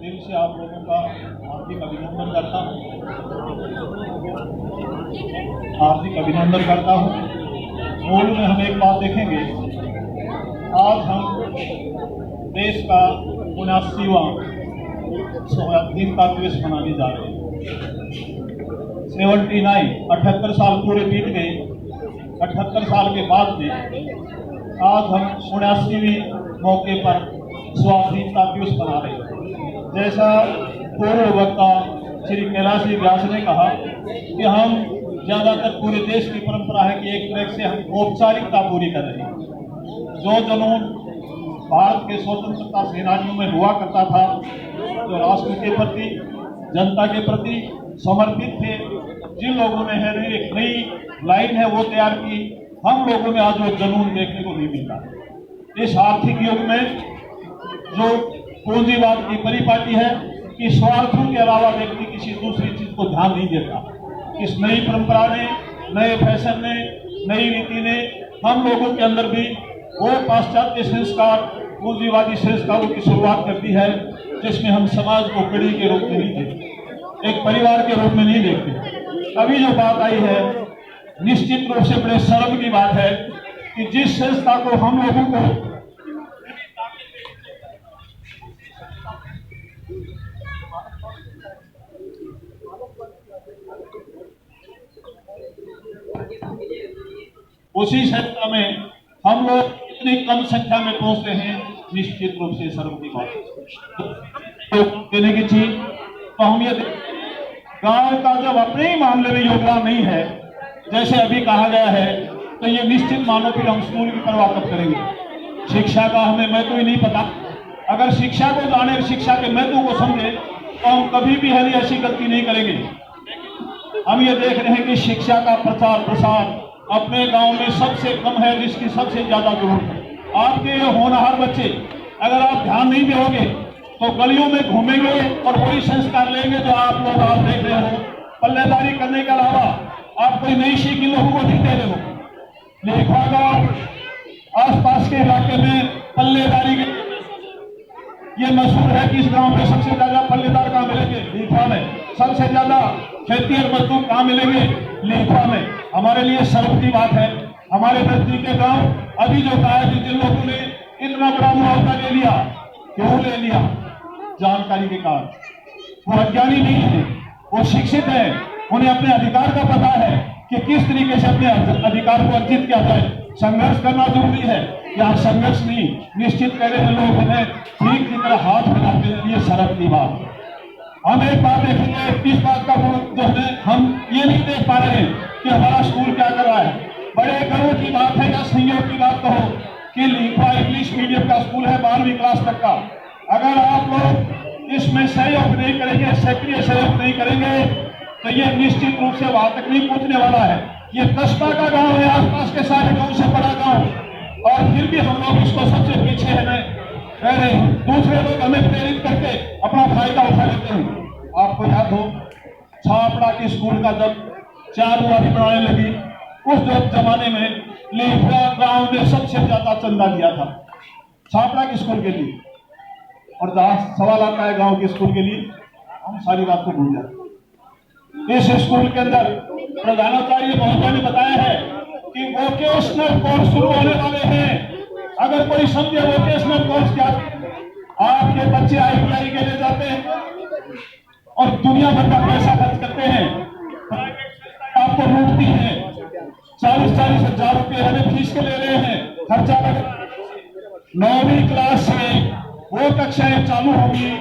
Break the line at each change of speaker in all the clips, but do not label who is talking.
दिल से आप लोगों का हार्दिक अभिनंदन करता हूँ। मूल में हम एक बात देखेंगे, आज हम देश का 79वां स्वाधीनता दिवस मनाने जा रहे हैं। 78 साल पूरे बीत गए। 78 साल के बाद में आज हम 79वीं मौके पर स्वाधीनता दिवस मना रहे हैं। जैसा पूर्व वक्ता श्री कैलाश व्यास ने कहा कि हम ज्यादातर पूरे देश की परंपरा है कि एक तरह से हम औपचारिकता पूरी कर रहे हैं। जो जुनून भारत के स्वतंत्रता सेनानियों में हुआ करता था, जो राष्ट्र के प्रति, जनता के प्रति समर्पित थे, जिन लोगों ने है एक नई लाइन है वो तैयार की, हम लोगों में आज वो जुनून देखने को नहीं मिलता। इस आर्थिक युग में जो पूंजीवाद की परिपाटी है कि स्वार्थों के अलावा व्यक्ति किसी दूसरी चीज को ध्यान नहीं देता। इस नई परंपरा ने, नए फैशन ने, नई रीति ने हम लोगों के अंदर भी वो पाश्चात्य संस्कार, पूंजीवादी संस्कारों की शुरुआत कर दी है, जिसमें हम समाज को कड़ी के रूप में नहीं देखते, एक परिवार के रूप में नहीं देखते। अभी जो बात आई है, निश्चित रूप से बड़े शर्म की बात है कि जिस संस्था को हम लोगों को उसी संख्या में हम लोग इतनी कम संख्या में पहुंचते हैं, निश्चित रूप से शर्म की बात तो देने की चीज। तो हम ये गांव का जब अपने ही मामले में योगदान नहीं है, जैसे अभी कहा गया है, तो ये निश्चित मानो फिर हम स्कूल की परवाह कब करेंगे। शिक्षा का हमें महत्व ही नहीं पता। अगर शिक्षा को जाने, शिक्षा के महत्व को समझे, तो हम कभी भी है ऐसी गलती नहीं करेंगे। हम ये देख रहे हैं कि शिक्षा का प्रचार प्रसार अपने गांव में सबसे कम है, जिसकी सबसे ज्यादा जरूरत है। आपके ये होनहार बच्चे अगर आप ध्यान नहीं दोगे तो गलियों में घूमेंगे और वही संस्कार लेंगे जो आप लोग आप देख रहे हो। पल्लेदारी करने के अलावा आप कोई नई सीख इन लोगों को नहीं दे रहे हो। लेखा गांव आसपास के इलाके में पल्लेदारी के ये मशहूर है कि इस गांव में सबसे ज्यादा पल्लेदार कहाँ मिलेंगे? लीखा में। सबसे ज्यादा खेती और मजदूर कहाँ मिलेंगे? लीखा में। हमारे लिए शर्म की बात है। हमारे नजदीक के गांव अभी जो कहा है कि जिन लोगों ने इतना बड़ा मुआवजा ले लिया, क्यों ले लिया? जानकारी के कारण। वो अज्ञानी नहीं है, वो शिक्षित है, उन्हें अपने अधिकार का पता है कि किस तरीके से अपने अधिकार को अर्जित किया जाए। संघर्ष करना जरूरी है, या संघर्ष नहीं, निश्चित करे लोग उन्हें ठीक की तरह हाथ मिलाते हैं, ये शर्म की बात है। हम एक बात देखेंगे, इस बात का जो है हम ये नहीं देख पा रहे हैं कि हमारा स्कूल क्या कर रहा है। बड़े गर्व की बात है या संयोग की बात कहो कि लिखा इंग्लिश मीडियम का स्कूल है 12वीं क्लास तक का। अगर आप लोग इसमें सहयोग नहीं करेंगे, सक्रिय सहयोग नहीं करेंगे, तो ये निश्चित रूप से वहां तक नहीं पहुंचने वाला है। ये कस्बा का गांव है, आसपास के सारे गांव से बड़ा गांव, और फिर भी हम लोग इसको सबसे पीछे है कह रहे हैं। दूसरे लोग हमें प्रेरित करके अपना फायदा उठा लेते हैं। आपको याद हो छापड़ा के स्कूल का जब चारदीवारी बनाने लगी, उस जमाने में लेखा गांव ने सबसे ज्यादा चंदा लिया था छापड़ा के स्कूल के लिए, और 1.25 लाख का गांव के स्कूल के लिए। हम सारी बात को भूल जाते। इस स्कूल के अंदर प्रधानाचार्य महोदय ने बताया है कि वोकेशनल कोर्स शुरू होने वाले हैं। अगर कोई समझे वोकेशनल कोर्स क्या, आपके बच्चे ITI के लिए जाते हैं और दुनिया भर का पैसा खर्च करते हैं, आपको लूटती है, 40-40 हजार रुपये हमें फीस के ले रहे हैं, खर्चा कर। 9वीं क्लास से वो कक्षाएं चालू होगी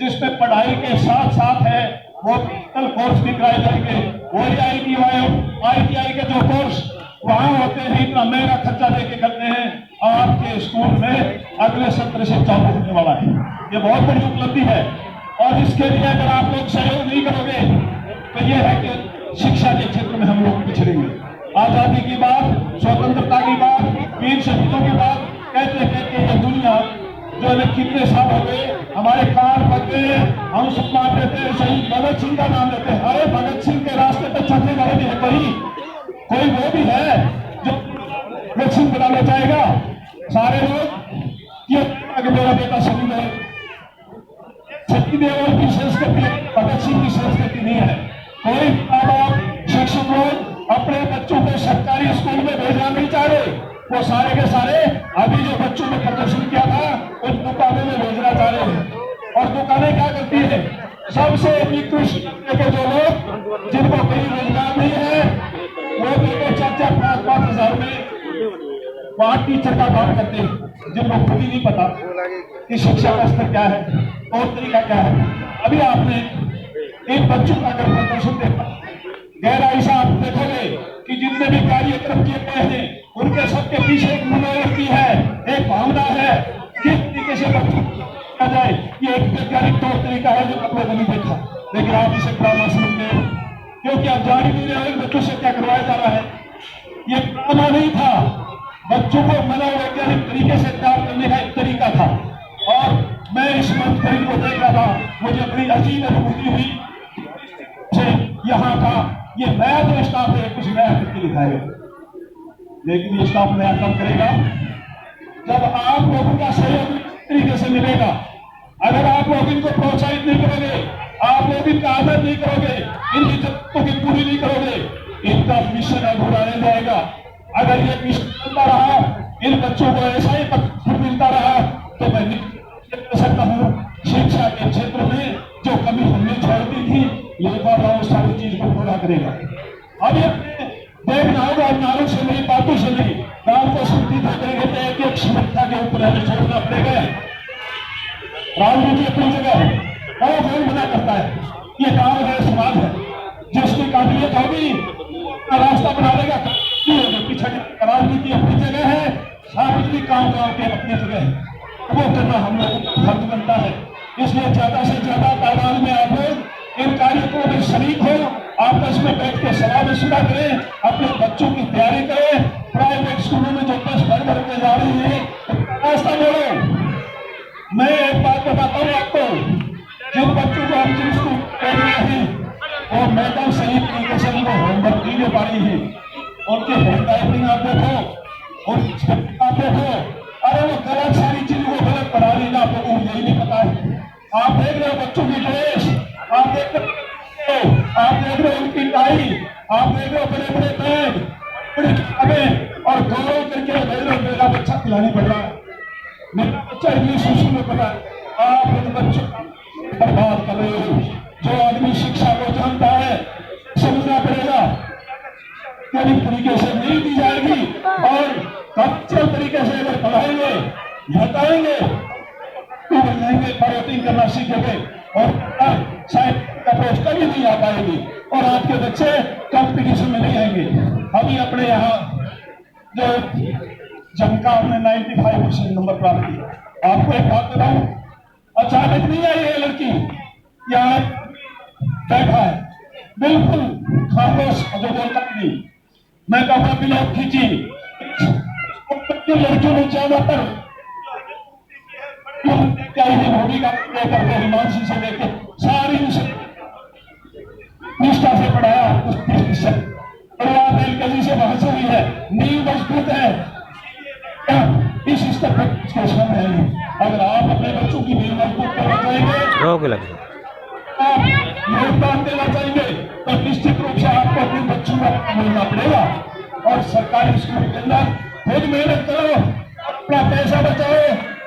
जिसमें पढ़ाई के साथ साथ है वो टेक्निकल कोर्स भी कराए जाएंगे। वही ITI के जो कोर्स वहां होते हैं, इतना महंगा खर्चा देके करते हैं, आपके स्कूल में अगले सत्र से चालू होने वाला है। ये बहुत बड़ी उपलब्धि है, और इसके लिए अगर आप लोग सहयोग नहीं करोगे तो ये है कि शिक्षा के क्षेत्र में हम लोग पिछड़ेंगे। आजादी की बात, स्वतंत्रता की बात, वीर शहीदों की बात कहते कहते ये दुनिया जो है कितने साल हो गए, हमारे कान पक गए, हम सम्मान देते हैं, शहीद भगत सिंह का नाम लेते हैं। अरे भगत सिंह के रास्ते पर चलने वाले भी है, कोई वो भी है जो भगत सिंह बनाना चाहेगा? सारे लोग ये मेरा बेटा शहीद है, देओल की संस्कृति, भगत सिंह की संस्कृति नहीं है। कोई माँ बाप, शिक्षक लोग अपने बच्चों को सरकारी स्कूल में भेजना नहीं चाह रहे। वो सारे के सारे अभी जो बच्चों ने प्रदर्शन किया था उन दुकानों में भेजना चाह रहे हैं। और दुकानें क्या करती है, सबसे निकृष्ट के जो लोग जिनको कहीं रोजगार नहीं है वो देखो 4-4, 5-5 हजार में वहां टीचर का काम करते हैं, जिनको खुद ही नहीं पता कि शिक्षा का स्तर क्या है और तरीका क्या है। अभी आपने इन बच्चों का अगर प्रदर्शन देखा, गहराई से आप देखोगे कि जितने भी कार्यक्रम किए गए हैं उनके सबके पीछे एक मनोवृत्ति है, एक भावना है, किस तरीके से बच्चों को जाए। ये एक वैज्ञानिक तौर तरीका है जो आप लोगों ने देखा, लेकिन आप इसे ड्रामा समझते हैं क्योंकि आप जान ही नहीं रहे बच्चों से क्या करवाया जा रहा है। ये ड्रामा नहीं था, बच्चों को मनोवैज्ञानिक तरीके से तैयार करने का एक तरीका था। और मैं इस मंच पर इनको देख रहा था, मुझे बड़ी अजीब अनुभूति हुई। यहाँ का ये नया जो स्टाफ है कुछ नया करके दिखाएगा, लेकिन ये स्टाफ नया काम करेगा जब आप लोगों का सहयोग तरीके से मिलेगा। अगर आप लोग इनको प्रोत्साहित नहीं करोगे, आप लोग इनका आदर नहीं करोगे, इनकी जरूरतों की पूरी नहीं करोगे, इनका मिशन अधूरा रह जाएगा। अगर ये मिशन चलता रहा, इन बच्चों को ऐसा ही पत्र मिलता रहा, तो मैं कह सकता हूँ शिक्षा के क्षेत्र में जो कमी हमने छोड़ दी थी, ये बाबा सारी चीज को पूरा करेगा। अभी अपने देखना होगा, नारों से नहीं, बातों से नहीं, गांव को संगठित करेंगे तो एक समस्या के ऊपर हमें छोड़ना पड़ेगा। राजनीति अपनी जगह और कौन मना करता है, ये गांव है, समाज है, जिसकी काबिलियत होगी रास्ता बना देगा। पीछे राजनीति अपनी जगह है, सार्वजनिक काम गांव के अपनी जगह है, वो करना हम लोगों का फर्ज बनता है। इसलिए ज्यादा से ज्यादा तादाद में आप लोग इन कार्यक्रमों में शरीक हो, आपस में बैठ के सलाह मशवरा करें, अपने बच्चों की तैयारी करें। प्राइवेट स्कूलों में जो बस भर भर के जा रही है रास्ता मोड़ो। मैं एक बात बताता हूँ आपको, जिन बच्चों को हम जिन स्कूल पढ़ रहे हैं और मैडम सही तरीके से उनको होमवर्क नहीं दे पा रही है, उनके हैंड राइटिंग आप देखो, उनकी आप देखो, अरे वो गलत सारी चीजों को गलत पढ़ा रही है, आप लोगों को यही नहीं पता है। आप देख रहे हो बच्चों की ड्रेस, आप देख रहे हो उनकी टाई, आप देख रहे हो बड़े बड़े बैग, बड़ी किताबें, और गौरव करके देख रहे हो मेरा बच्चा खिलानी पड़ रहा है, मेरा बच्चा इंग्लिश स्कूल में पढ़ा है। आप उन बच्चों बर्बाद कर रहे हो। जो आदमी शिक्षा को जानता है समझना पड़ेगा किस तरीके से नहीं दी जाएगी, और कच्चे तरीके से अगर पढ़ाएंगे, बताएंगे तो बनेंगे, फॉरवर्डिंग करना सीखेंगे और साइंस अप्रोच कभी नहीं आ पाएगी और आपके बच्चे कंपटीशन में नहीं आएंगे। अभी अपने यहाँ जो जमका हमने 95% नंबर प्राप्त किया। आपको एक बात बताऊं, अचानक नहीं आई है लड़की, यहाँ बैठा है बिल्कुल खामोश, जो बोलता नहीं। मैं कहूँगा बिलोक खींची लड़कियों ने ज्यादातर क्या भूमिका प्ले करते हिमांशु से लेके सारी निष्ठा से पढ़ाया, एलकेजी से बहस हुई है, नींव मजबूत है, इस स्तर पर है। अगर आप अपने बच्चों की नींव मजबूत करना चाहेंगे, आप योगदान देना चाहेंगे, तो निश्चित रूप से आपको अपने बच्चों का बोलना पड़ेगा। और सरकारी स्कूल के अंदर खुद मेहनत करो, अपना पैसा बचाओ,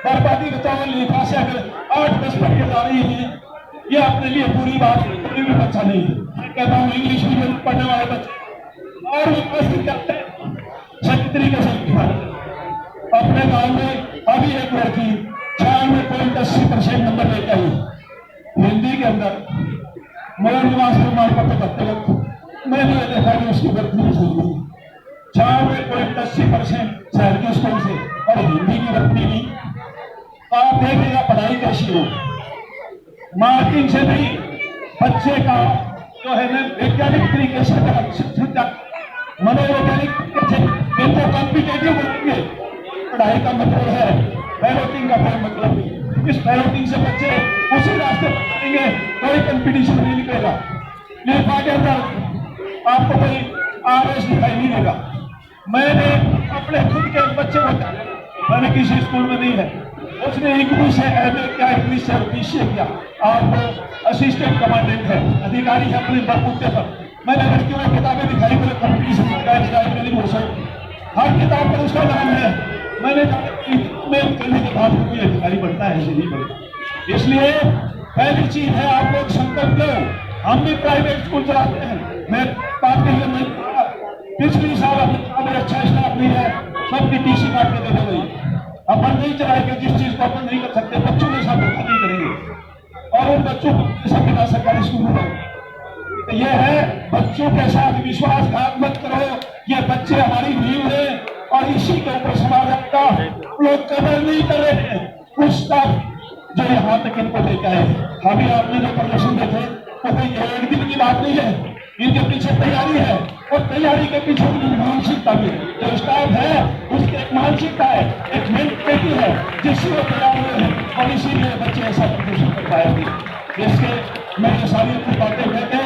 बर्बादी बचाओ। लिखा से अगर 8-10 पढ़ के जा रही है, ये अपने लिए पूरी बात, कोई भी बच्चा नहीं है। मैं कहता हूँ इंग्लिश मीडियम पढ़ने वाले बच्चे और उपस्थित करते हैं सही तरीके से। अपने गांव में अभी एक लड़की 96.80% नंबर लेके आई हिंदी के अंदर, मोर निवास प्रमाण पत्र करते वक्त मैंने ये देखा कि उसकी वृद्धि हुई 96.80% शहर के स्कूल से, और हिंदी की वृद्धि नहीं। आप देखिएगा पढ़ाई कैसी हो, मार्किंग से नहीं, बच्चे का जो है ना वैज्ञानिक तरीके से मनोवैज्ञानिक तरीके से इनको कॉम्पिटेटिव बनाएंगे। पढ़ाई का मतलब है, बैलोटिंग का कोई मतलब नहीं। इस बैलोटिंग से बच्चे उसी रास्ते पर चलेंगे, कोई कंपटीशन नहीं निकलेगा। लेखा के अंदर आपको कोई आरएस दिखाई नहीं देगा। मैंने अपने खुद के बच्चे को, मैंने किसी स्कूल में नहीं है, उसने इंग्लिश है एमए क्या, इंग्लिश है बीसीए किया, आप असिस्टेंट कमांडेंट है, अधिकारी है अपने बलबूते पर। मैंने लड़कियों में किताबें दिखाई, मेरे कंपटीशन हर किताब पर उसका नाम है। मैंने करने के बाद कोई अधिकारी बनता है, ऐसे नहीं बनता। इसलिए पहली चीज है आप लोग संकल्प लो। हम भी प्राइवेट स्कूल चलाते हैं, मैं बात कही मैं पिछली साल अपने अच्छा स्टाफ नहीं है, सबकी टीसी काट के दे गई। अपन नहीं चलाएंगे जिस चीज को अपन नहीं कर सकते, बच्चों के साथ धोखा नहीं करेंगे और उन बच्चों को पैसा मिला सरकारी स्कूल में। तो यह है बच्चों के साथ विश्वासघात मत करो, ये बच्चे हमारी नींव है और इसी के ऊपर समाज का लोग कदर नहीं कर रहे हैं। उसका जो यहाँ तक इनको लेकर आए, अभी आपने जो प्रदर्शन देखे तो कोई एक दिन की बात नहीं है, इनके पीछे तैयारी है और तैयारी के पीछे उनकी मानसिकता भी, जो स्टाफ है उसकी एक मानसिकता है, एक मेंटेलिटी है जिससे वो तैयार हुए हैं और इसीलिए बच्चे ऐसा प्रदर्शन कर पाएंगे। इसके मैं ये सारी अपनी बातें कहते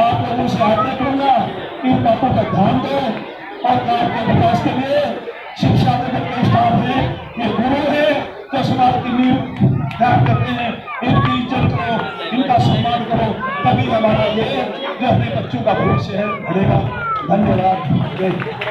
आप लोगों से आग्रह करूंगा कि इन बातों का ध्यान दें और गांव के विकास के लिए शिक्षा जगत के स्टाफ है, ये गुरु है जो समाज की नींव ध्यान करते हैं, इनकी इज्जत करो, इनका सम्मान करो, तभी हमारा ये जो अपने बच्चों का भविष्य है बढ़ेगा। धन्यवाद।